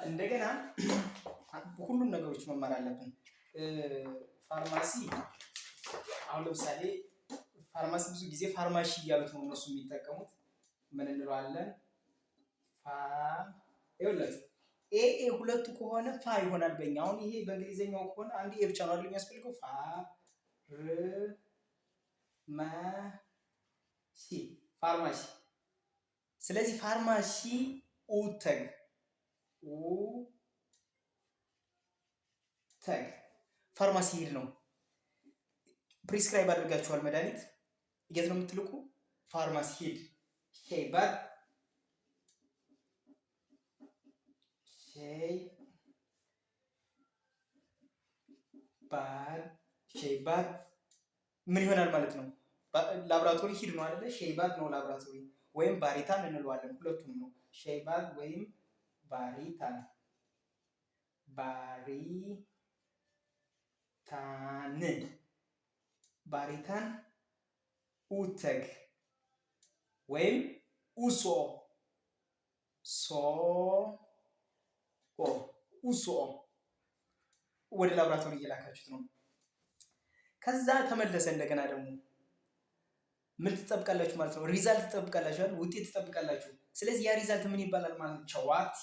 እንደገና ሁሉም ነገሮች መማር አለብን። ፋርማሲ አሁን ለምሳሌ ፋርማሲ ብዙ ጊዜ ፋርማሲ እያሉት ነው እነሱ የሚጠቀሙት። ምን እንለዋለን? ይኸውላችሁ ኤ ሁለቱ ከሆነ ፋ ይሆናል በእኛ። አሁን ይሄ በእንግሊዘኛው ከሆነ አንድ ኤ ብቻ ነው አይደል የሚያስፈልገው? ፋርማሲ። ስለዚህ ፋርማሲ ኡተግ ፋርማሲ ሄድ ነው። ፕሪስክራይብ አድርጋችኋል መድኃኒት የት ነው የምትልኩ? ፋርማሲ ሄድ። ሼይባድ ምን ይሆናል ማለት ነው? ላብራቶሪ ሂድ ነው አይደለ? ሼይባድ ነው ላብራቶሪ፣ ወይም ባሪታን እንለዋለን። ሁለቱም ነው ሼይባድ ወይም ባሪታን። ባሪታን ኡተግ ወይም ኡሶ ወደ ላብራቶሪ እየላካችሁት ነው። ከዛ ተመለሰ። እንደገና ደግሞ ምን ትጠብቃላችሁ ማለት ነው? ሪዛልት ትጠብቃላችሁ አይደል? ውጤት ትጠብቃላችሁ። ስለዚህ ያ ሪዛልት ምን ይባላል ማለት ነው? ቸዋቲ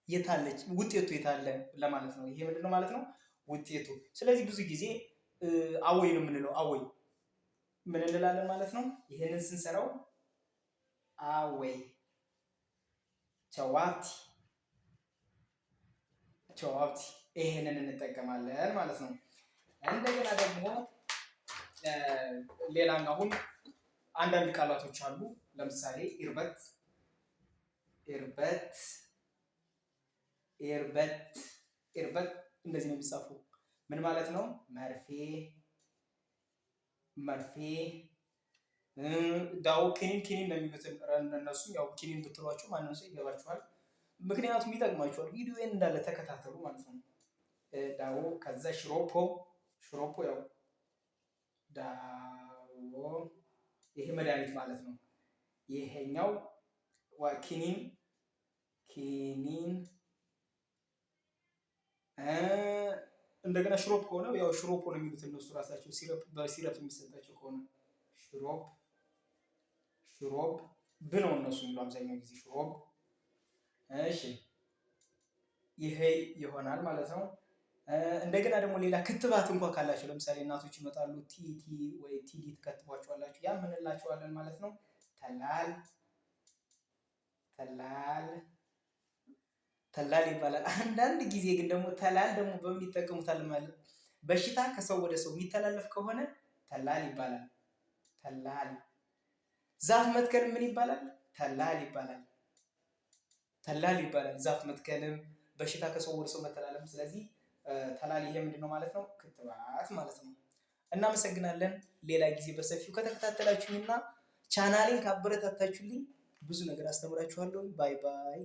የታለች ውጤቱ የታለ ለማለት ነው። ይሄ ምንድነው ማለት ነው? ውጤቱ። ስለዚህ ብዙ ጊዜ አወይ ነው የምንለው። አወይ ምን እንላለን ማለት ነው? ይሄንን ስንሰራው አወይ ቸዋቲ ይሄንን እንጠቀማለን ማለት ነው። እንደገና ደግሞ ሌላኛው አሁን አንዳንድ ቃላቶች አሉ። ለምሳሌ ኢርበት እንደዚህ ነው የሚጻፈው። ምን ማለት ነው? መርፌ ዳው ኪኒን ነው የሚሉት እነሱ። ያው ኪኒን ብትሏቸው ማንም ሰው ይገባችኋል። ምክንያቱም ይጠቅማችኋል። ቪዲዮን እንዳለ ተከታተሉ ማለት ነው። ዳው ከዛ ሽሮፖ ያው ዳው ይሄ መድኃኒት ማለት ነው። ይሄኛው ኪኒን እንደገና ሽሮፕ ከሆነ ያው ሽሮፖ ነው የሚሉት እነሱ ራሳቸው። በሲረፕ የሚሰጣቸው ከሆነ ሽሮፕ ብለው እነሱ የሚሉ አብዛኛው ጊዜ ሽሮፕ። እሺ ይሄ ይሆናል ማለት ነው። እንደገና ደግሞ ሌላ ክትባት እንኳን ካላቸው ለምሳሌ እናቶች ይመጣሉ ቲቲ ወይ ቲዲ ትከትቧቸዋላችሁ። ያ ምን እንላቸዋለን ማለት ነው? ተላል ይባላል። አንዳንድ ጊዜ ግን ደግሞ ተላል ደግሞ በምን ይጠቀሙታል ማለት በሽታ ከሰው ወደ ሰው የሚተላለፍ ከሆነ ተላል ይባላል። ዛፍ መትከል ምን ይባላል? ተላል ይባላል። ዛፍ መትከልም በሽታ ከሰው ወደ ሰው መተላለፍ። ስለዚህ ተላል ይሄ ምንድነው ማለት ነው? ክትባት ማለት ነው። እናመሰግናለን። ሌላ ጊዜ በሰፊው ከተከታተላችሁኝና ቻናሌን ካበረታታችሁልኝ ብዙ ነገር አስተምራችኋለሁ። ባይ ባይ።